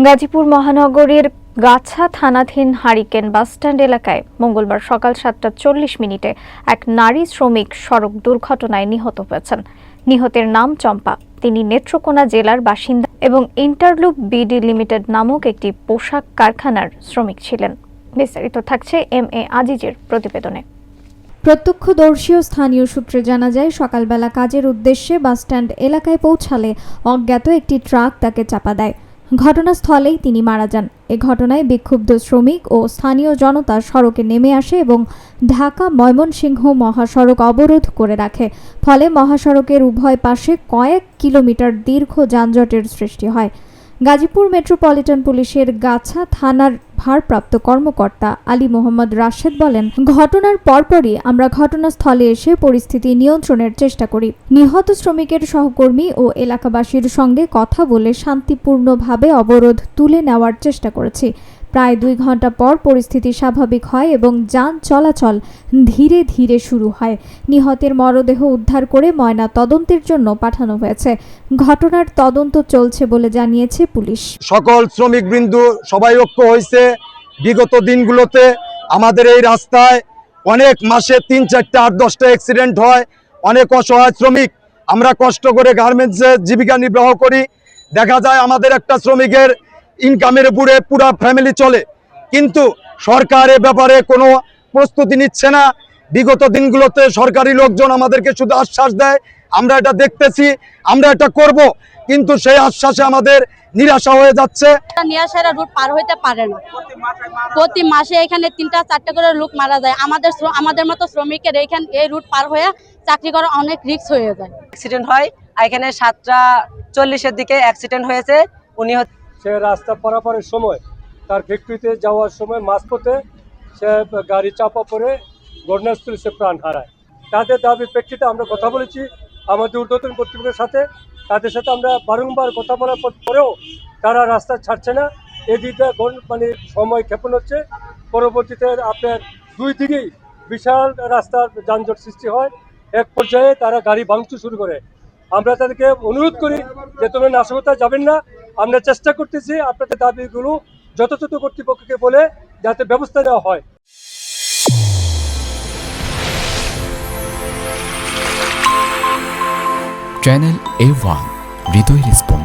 গাজীপুর মহানগরীর গাছা থানাধীন hurricane bus stand এলাকায় মঙ্গলবার সকাল ৭:৪০ এক নারী শ্রমিক সড়ক দুর্ঘটনায় নিহত হয়েছেন। নিহতের নাম চম্পা। তিনি নেত্রকোনা জেলার বাসিন্দা এবং ইন্টারলুপ বিডি লিমিটেড নামক একটি পোশাক কারখানার শ্রমিক ছিলেন। বিস্তারিত থাকছে MA আজিজের প্রতিবেদনে। প্রত্যক্ষদর্শী ও স্থানীয় সূত্রে জানা যায়, সকালবেলা কাজের উদ্দেশ্যে বাসস্ট্যান্ড এলাকায় পৌঁছালে অজ্ঞাত একটি ট্রাক তাকে চাপা দেয়। ঘটনাস্থলেই তিনি মারা যান। এ ঘটনায় বিক্ষুব্ধ শ্রমিক ও স্থানীয় জনতা সড়কে নেমে আসে এবং ঢাকা ময়মনসিংহ মহাসড়ক অবরোধ করে রাখে। ফলে মহাসড়কের উভয় পাশে কয়েক কিলোমিটার দীর্ঘ যানজটের সৃষ্টি হয়। গাজীপুর মেট্রোপলিটন পুলিশের গাছা থানার ভারপ্রাপ্ত কর্মকর্তা আলী মোহাম্মদ রাশেদ বলেন, ঘটনার পরপরই আমরা ঘটনাস্থলে এসে পরিস্থিতি নিয়ন্ত্রণের চেষ্টা করি। নিহত শ্রমিকের সহকর্মী ও এলাকাবাসীর সঙ্গে কথা বলে শান্তিপূর্ণভাবে অবরোধ তুলে নেওয়ার চেষ্টা করেছি। প্রায় 2 ঘন্টা পর পরিস্থিতি স্বাভাবিক হয় এবং যান চলাচল ধীরে ধীরে শুরু হয়। নিহতের মরদেহ উদ্ধার করে ময়না তদন্তের জন্য পাঠানো হয়েছে। ঘটনার তদন্ত চলছে বলে জানিয়েছে পুলিশ। সকল শ্রমিকবৃন্দ সবাই ঐক্য হয়েছে। বিগত দিনগুলোতে আমাদের এই রাস্তায় অনেক মাসে 3, 4, 8, 10টা অ্যাক্সিডেন্ট হয়। অনেক অসহায় শ্রমিক, আমরা কষ্ট করে গার্মেন্টসে জীবিকা নির্বাহ করি। দেখা যায় আমাদের একটা শ্রমিকের ইনকামের উপরে পুরো ফ্যামিলি চলে, কিন্তু সরকার এ ব্যাপারে কোনো প্রস্তুতি নিচ্ছে না। বিগত দিনগুলোতে সরকারি লোকজন আমাদেরকে শুধু আশ্বাস দেয়, আমরা এটা দেখতেছি, আমরা এটা করব, কিন্তু সেই আশ্বাসে আমাদের নিরাশা হয়ে যাচ্ছে। নিরাশারা রুট পার হইতে পারে না। প্রতি মাসে এখানে 3-4টা করে লোক মারা যায়। আমাদের মতো শ্রমিকের এখানে এই রুট পার হয়ে চাকরি করা অনেক রিস্ক হয়ে যায়। অ্যাক্সিডেন্ট হয়, এখানে 7:40-এর দিকে অ্যাক্সিডেন্ট হয়েছে। উনি সে রাস্তা পারাপারের সময় তার ফ্যাক্টরিতে যাওয়ার সময় মাঝপথে সে গাড়ি চাপা পড়ে ঘটনাস্থলে সে প্রাণ হারায়। তাদের দাবির প্রেক্ষিতে আমরা কথা বলেছি আমাদের ঊর্ধ্বতন কর্তৃপক্ষের সাথে। তাদের সাথে আমরা বারংবার কথা বলার পরেও তারা রাস্তা ছাড়ছে না। এদিকে সময় ক্ষেপণ হচ্ছে। পরবর্তীতে আপনার 2 দিকেই বিশাল রাস্তার যানজট সৃষ্টি হয়। এক পর্যায়ে তারা গাড়ি ভাঙচুর শুরু করে। আমরা তাদেরকে অনুরোধ করি যে তোমরা নাশকতা যাবেন না। আমরা চেষ্টা করতেছি আপনাদের দাবিগুলো যথাযথ কর্তৃপক্ষকে বলে যাতে ব্যবস্থা নেওয়া হয়। চ্যানেল A1 হৃদয় রেসপন্স।